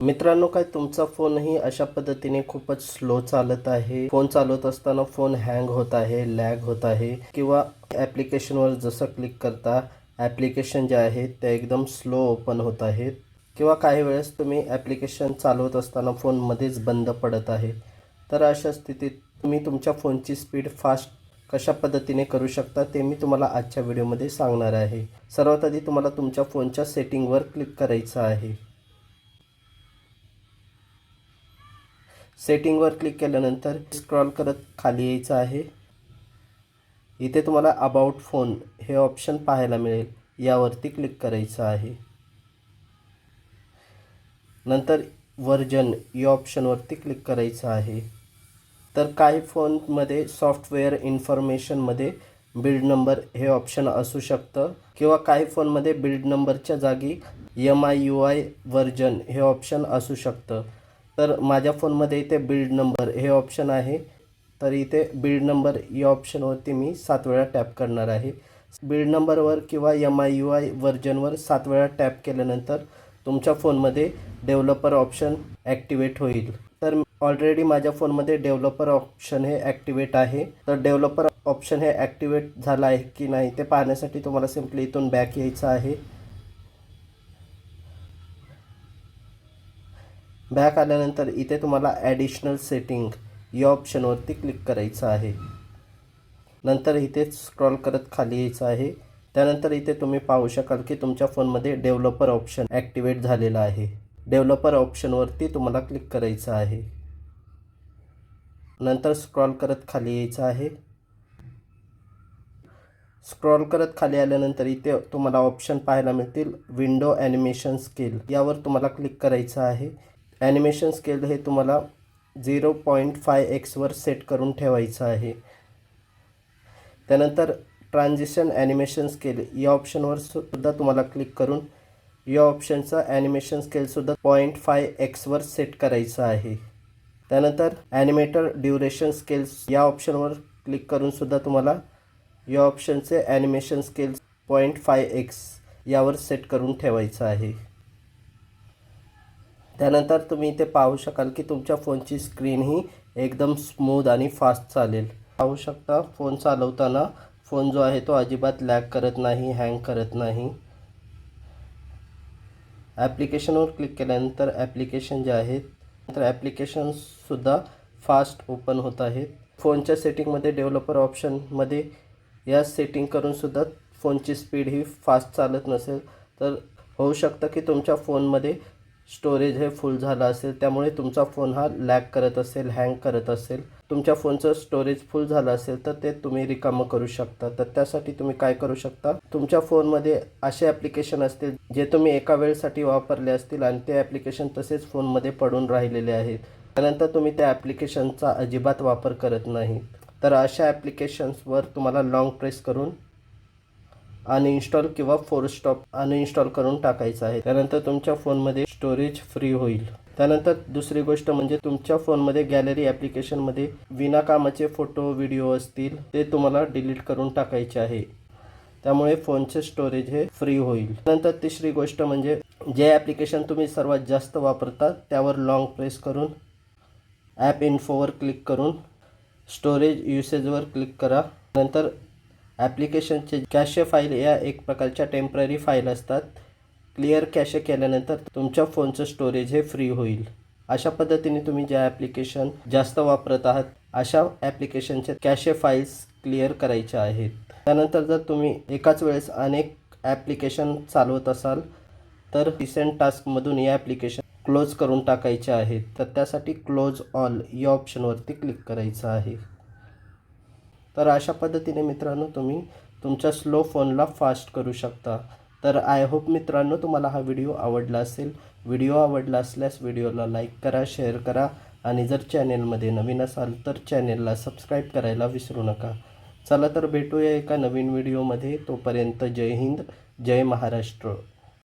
मित्रांनो, काय तुमचा फोनही अशा पद्धतीने खूपच स्लो चालत आहे? फोन चालवत असताना फोन हँग होत आहे, लॅग होत आहे किंवा ॲप्लिकेशनवर जसं क्लिक करता ॲप्लिकेशन जे आहेत ते एकदम स्लो ओपन होत आहेत किंवा काही वेळेस तुम्ही ॲप्लिकेशन चालवत असताना फोन मध्येच बंद पडत आहे. तर अशा स्थितीत तुम्ही तुमच्या फोनची स्पीड फास्ट कशा पद्धतीने करू शकता ते मी तुम्हाला आजच्या व्हिडिओमध्ये सांगणार आहे. सर्वात आधी तुम्हाला तुमच्या फोनच्या सेटिंगवर क्लिक करायचं आहे. सेटिंगवर क्लिक केल्यानंतर स्क्रॉल करत खाली यायचं आहे. इथे तुम्हाला अबाउट फोन हे ऑप्शन पाहायला मिळेल, यावरती क्लिक करायचं आहे. नंतर व्हर्जन या ऑप्शनवरती क्लिक करायचं आहे. तर काही फोनमध्ये सॉफ्टवेअर इन्फॉर्मेशनमध्ये बिल्ड नंबर हे ऑप्शन असू शकतं किंवा काही फोनमध्ये बिल्ड नंबरच्या जागी MIUI व्हर्जन हे ऑप्शन असू शकतं. तर माझ्या फोनमध्ये इथे बिल्ड नंबर हे ऑप्शन आहे. तर इथे बिल्ड नंबर या ऑप्शनवरती मी 7 वेळा टॅप करणार आहे. बिल्ड नंबरवर किंवा MIUI व्हर्जनवर 7 वेळा टॅप केल्यानंतर तुमच्या फोनमध्ये डेव्हलपर ऑप्शन ॲक्टिवेट होईल. तर ऑलरेडी माझ्या फोनमध्ये डेव्हलपर ऑप्शन हे ॲक्टिवेट आहे. तर डेव्हलपर ऑप्शन हे ॲक्टिवेट झालं आहे की नाही ते पाहण्यासाठी तुम्हाला सिम्पली इथून बॅक यायचं आहे. बॅक आल्यानंतर इथे तुम्हाला ॲडिशनल सेटिंग या ऑप्शनवरती क्लिक करायचं आहे. नंतर इथे स्क्रॉल करत खाली यायचं आहे. त्यानंतर इथे तुम्ही पाहू शकाल की तुमच्या फोनमध्ये डेव्हलपर ऑप्शन ॲक्टिवेट झालेला आहे. डेव्हलपर ऑप्शनवरती तुम्हाला क्लिक करायचं आहे. नंतर स्क्रॉल करत खाली यायचं आहे. स्क्रॉल करत खाली आल्यानंतर इथे तुम्हाला ऑप्शन पाहायला मिळतील विंडो ॲनिमेशन स्केल, यावर तुम्हाला क्लिक करायचं आहे. ॲनिमेशन स्केल हे तुम्हाला 0.5x वर सेट करून ठेवायचं आहे. त्यानंतर ट्रान्झिशन ॲनिमेशन स्केल या ऑप्शनवर सुद्धा तुम्हाला क्लिक करून या ऑप्शनचा ॲनिमेशन स्केलसुद्धा 0.5x वर सेट करायचं आहे. त्यानंतर ॲनिमेटर ड्युरेशन स्केल्स या ऑप्शनवर क्लिक करून सुद्धा तुम्हाला या ऑप्शनचे ॲनिमेशन स्केल 0.5x यावर सेट करून ठेवायचं आहे. त्यानंतर तुम्ही इथे पाहू शकाल की तुमच्या फोनची स्क्रीन ही एकदम स्मूथ आणि फास्ट चालेल. पाहू शकता फोन चालवताना फोन जो आहे तो अजिबात लॅग करत नाही, हँग करत नाही. ॲप्लिकेशनवर क्लिक केल्यानंतर ॲप्लिकेशन जे आहेत तर ॲप्लिकेशनसुद्धा फास्ट ओपन होत आहेत. फोनच्या सेटिंगमध्ये डेव्हलपर ऑप्शनमध्ये या सेटिंग करूनसुद्धा फोनची स्पीड ही फास्ट चालत नसेल तर होऊ शकतं की तुमच्या फोनमध्ये स्टोरेज हे फुल झालं असेल, त्यामुळे तुमचा फोन हा लॅग करत असेल, हँग करत असेल. तुमच्या फोनचं स्टोरेज फुल झालं असेल तर ते तुम्ही रिकामं करू शकता. तर त्यासाठी तुम्ही काय करू शकता, तुमच्या फोनमध्ये असे ॲप्लिकेशन असतील जे तुम्ही एका वेळेसाठी वापरले असतील आणि ते ॲप्लिकेशन तसेच फोनमध्ये पडून राहिलेले आहेत. त्यानंतर तुम्ही त्या ॲप्लिकेशनचा अजिबात वापर करत नाही. तर अशा ॲप्लिकेशन्सवर तुम्हाला लाँग प्रेस करून अनइन्स्टॉल किंवा फोर्स स्टॉप अनइन्स्टॉल करून टाकायचं आहे. त्यानंतर तुमच्या फोनमध्ये स्टोरेज फ्री होईल. त्यानंतर दुसरी गोष्ट म्हणजे तुमच्या फोनमध्ये गॅलरी ॲप्लिकेशनमध्ये विनाकामाचे फोटो व्हिडिओ असतील ते तुम्हाला डिलीट करून टाकायचे आहे. त्यामुळे फोनचे स्टोरेज हे फ्री होईल. नंतर तिसरी गोष्ट म्हणजे जे ॲप्लिकेशन तुम्ही सर्वात जास्त वापरता त्यावर लाँग प्रेस करून ॲप इन्फोवर क्लिक करून स्टोरेज युसेजवर क्लिक करा. नंतर ॲप्लिकेशनचे कॅशे फाईल या एक प्रकारच्या टेम्पररी फाईल असतात. क्लिअर कॅशे केल्यानंतर तुमच्या फोनचं स्टोरेज हे फ्री होईल. अशा पद्धतीने तुम्ही ज्या ॲप्लिकेशन जास्त वापरत आहात अशा ॲप्लिकेशनचे कॅशे फाईल्स क्लिअर करायच्या आहेत. त्यानंतर जर तुम्ही एकाच वेळेस अनेक ॲप्लिकेशन चालवत असाल तर रिसेंट टास्कमधून या ॲप्लिकेशन क्लोज करून टाकायचे आहेत. तर त्यासाठी क्लोज ऑल या ऑप्शनवरती क्लिक करायचं आहे. तर अशा पद्धतीने मित्रांनो तुम्ही तुमच्या स्लो फोनला फास्ट करू शकता. तर आय होप मित्रांनो तुम्हाला हा व्हिडिओ आवडला असेल. व्हिडिओ आवडला असल्यास व्हिडिओला लाईक करा, शेअर करा आणि जर चॅनेलमध्ये नवीन असाल तर चॅनेलला सबस्क्राईब करायला विसरू नका. चला तर भेटूया एका नवीन व्हिडिओमध्ये. तोपर्यंत जय हिंद, जय महाराष्ट्र.